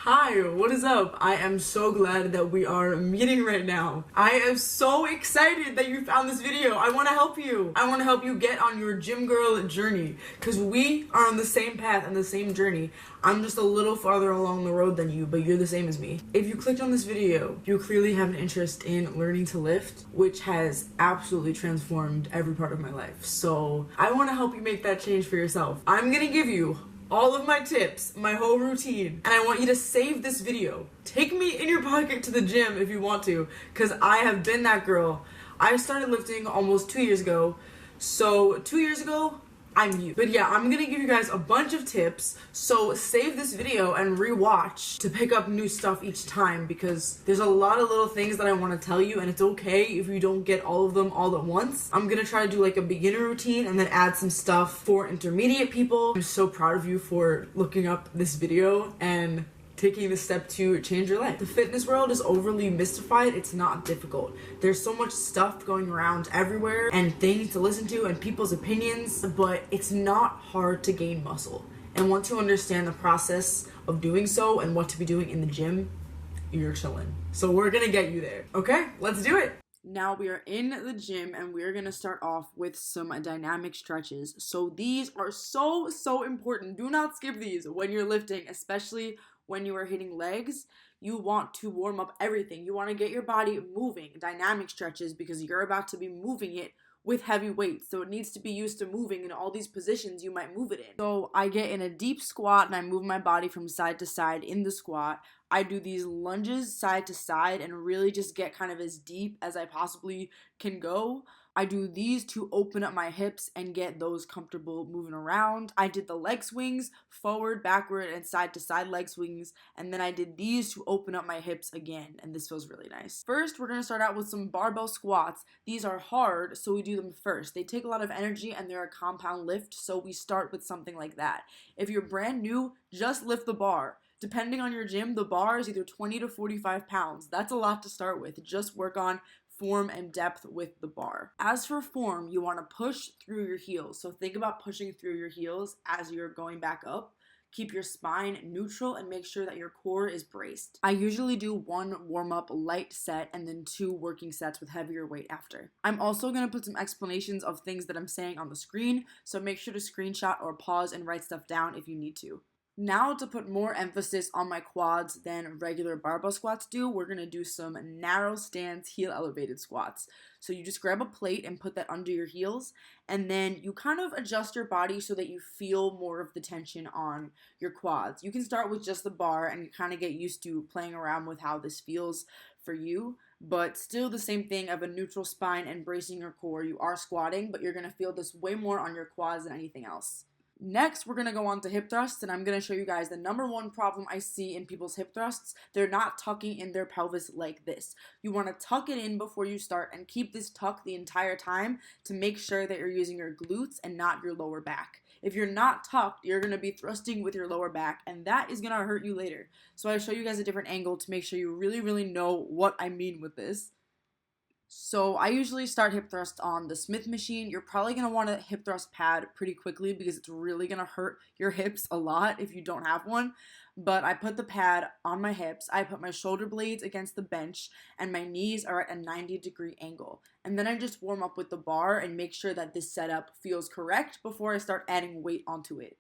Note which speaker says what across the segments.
Speaker 1: Hi, what is up? I am so glad that we are meeting right now. I am so excited that you found this video. I want to help you. I want to help you get on your gym girl journey because we are on the same path and the same journey. I'm just a little farther along the road than you, but you're the same as me. If you clicked on this video, you clearly have an interest in learning to lift, which has absolutely transformed every part of my life. So I want to help you make that change for yourself. I'm gonna give you all of my tips, my whole routine, and I want you to save this video. Take me in your pocket to the gym if you want to, because I have been that girl. I started lifting almost 2 years ago, so 2 years ago, I'm you. But yeah, I'm gonna give you guys a bunch of tips, so save this video and rewatch to pick up new stuff each time, because there's a lot of little things that I want to tell you, and it's okay if you don't get all of them all at once. I'm gonna try to do like a beginner routine and then add some stuff for intermediate people. I'm so proud of you for looking up this video and taking the step to change your life. The fitness world is overly mystified. It's not difficult. There's so much stuff going around everywhere and things to listen to and people's opinions, but it's not hard to gain muscle. And once you understand the process of doing so and what to be doing in the gym, you're chilling. So we're gonna get you there. Okay, let's do it. Now we are in the gym and we're gonna start off with some dynamic stretches. So these are so important. Do not skip these when you're lifting, especially when you are hitting legs. You want to warm up everything. You want to get your body moving. Dynamic stretches, because you're about to be moving it with heavy weights, so it needs to be used to moving in all these positions you might move it in. So I get in a deep squat and I move my body from side to side in the squat. I do these lunges side to side and really just get kind of as deep as I possibly can go. I do these to open up my hips and get those comfortable moving around. I did the leg swings, forward, backward, and side to side leg swings, and then I did these to open up my hips again, and this feels really nice. First, we're gonna start out with some barbell squats. These are hard, so we do them first. They take a lot of energy and they're a compound lift, so we start with something like that. If you're brand new, just lift the bar. Depending on your gym, the bar is either 20 to 45 pounds. That's a lot to start with. Just work on form and depth with the bar. As for form, you want to push through your heels. So think about pushing through your heels as you're going back up. Keep your spine neutral and make sure that your core is braced. I usually do one warm-up light set and then 2 working sets with heavier weight after. I'm also going to put some explanations of things that I'm saying on the screen, so make sure to screenshot or pause and write stuff down if you need to. Now, to put more emphasis on my quads than regular barbell squats do, we're going to do some narrow stance heel elevated squats. So you just grab a plate and put that under your heels, and then you kind of adjust your body so that you feel more of the tension on your quads. You can start with just the bar and you kind of get used to playing around with how this feels for you, but still the same thing of a neutral spine and bracing your core. You are squatting, but you're going to feel this way more on your quads than anything else. Next, we're going to go on to hip thrusts, and I'm going to show you guys the number one problem I see in people's hip thrusts. They're not tucking in their pelvis like this. You want to tuck it in before you start and keep this tucked the entire time to make sure that you're using your glutes and not your lower back. If you're not tucked, you're going to be thrusting with your lower back, and that is going to hurt you later. So I show you guys a different angle to make sure you really know what I mean with this. So I usually start hip thrust on the Smith machine. You're probably going to want a hip thrust pad pretty quickly because it's really going to hurt your hips a lot if you don't have one. But I put the pad on my hips, I put my shoulder blades against the bench, and my knees are at a 90-degree angle. And then I just warm up with the bar and make sure that this setup feels correct before I start adding weight onto it.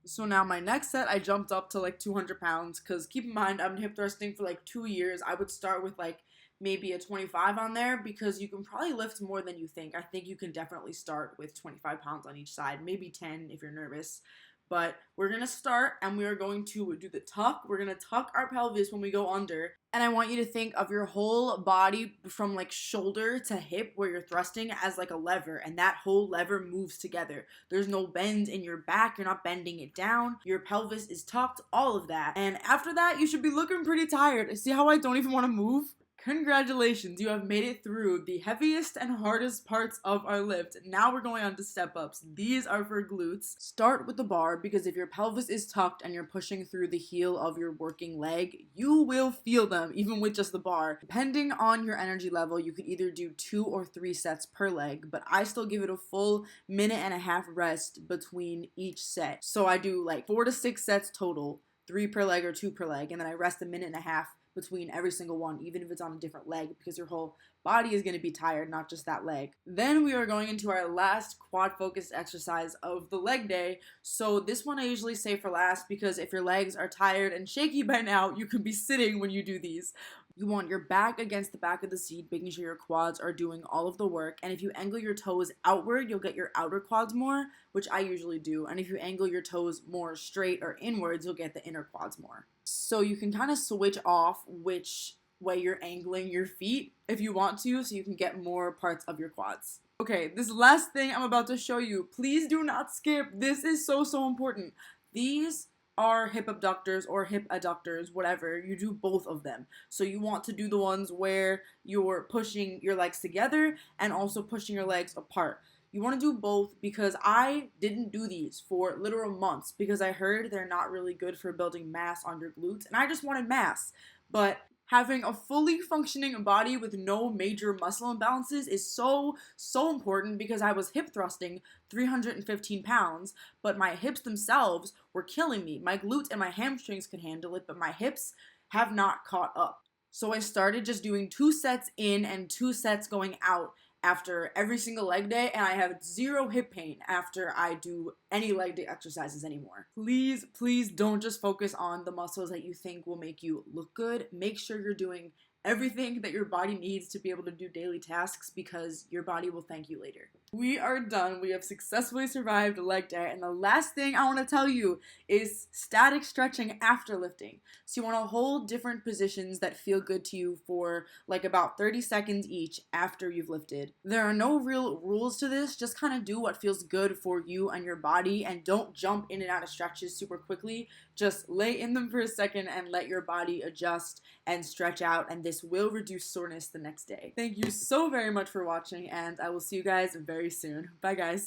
Speaker 1: So now my next set, I jumped up to like 200 pounds because keep in mind, I've been hip thrusting for like 2 years. I would start with like maybe a 25 on there because you can probably lift more than you think. I think you can definitely start with 25 pounds on each side, maybe 10 if you're nervous. But we're going to start and we are going to do the tuck. We're going to tuck our pelvis when we go under. And I want you to think of your whole body from like shoulder to hip where you're thrusting as like a lever. And that whole lever moves together. There's no bend in your back. You're not bending it down. Your pelvis is tucked, all of that. And after that, you should be looking pretty tired. See how I don't even want to move? Congratulations, you have made it through the heaviest and hardest parts of our lift. Now we're going on to step-ups. These are for glutes. Start with the bar because if your pelvis is tucked and you're pushing through the heel of your working leg, you will feel them even with just the bar. Depending on your energy level, you could either do 2 or 3 sets per leg, but I still give it a full minute and a half rest between each set. So I do like 4 to 6 sets total, 3 per leg or 2 per leg, and then I rest a minute and a half between every single one, even if it's on a different leg, because your whole body is going to be tired, not just that leg. Then we are going into our last quad focused exercise of the leg day. So this one I usually save for last, because if your legs are tired and shaky by now, you could be sitting when you do these. You want your back against the back of the seat, making sure your quads are doing all of the work. And if you angle your toes outward, you'll get your outer quads more, which I usually do. And if you angle your toes more straight or inwards, you'll get the inner quads more. So you can kind of switch off which way you're angling your feet if you want to, so you can get more parts of your quads. Okay, this last thing I'm about to show you, please do not skip. This is so important. These are hip abductors or hip adductors, whatever. You do both of them. So you want to do the ones where you're pushing your legs together and also pushing your legs apart. You want to do both, because I didn't do these for literal months because I heard they're not really good for building mass on your glutes, and I just wanted mass. But having a fully functioning body with no major muscle imbalances is so important, because I was hip thrusting 315 pounds, but my hips themselves were killing me. My glutes and my hamstrings could handle it, but my hips have not caught up. So I started just doing 2 sets in and 2 sets going out after every single leg day, and I have 0 hip pain after I do any leg day exercises anymore. Please don't just focus on the muscles that you think will make you look good. Make sure you're doing everything that your body needs to be able to do daily tasks, because your body will thank you later. We are done. We have successfully survived a leg day, and the last thing I want to tell you is static stretching after lifting. So you want to hold different positions that feel good to you for like about 30 seconds each after you've lifted. There are no real rules to this. Just kind of do what feels good for you and your body, and don't jump in and out of stretches super quickly. Just lay in them for a second and let your body adjust and stretch out, and this will reduce soreness the next day. Thank you so very much for watching, and I will see you guys very soon. Bye, guys.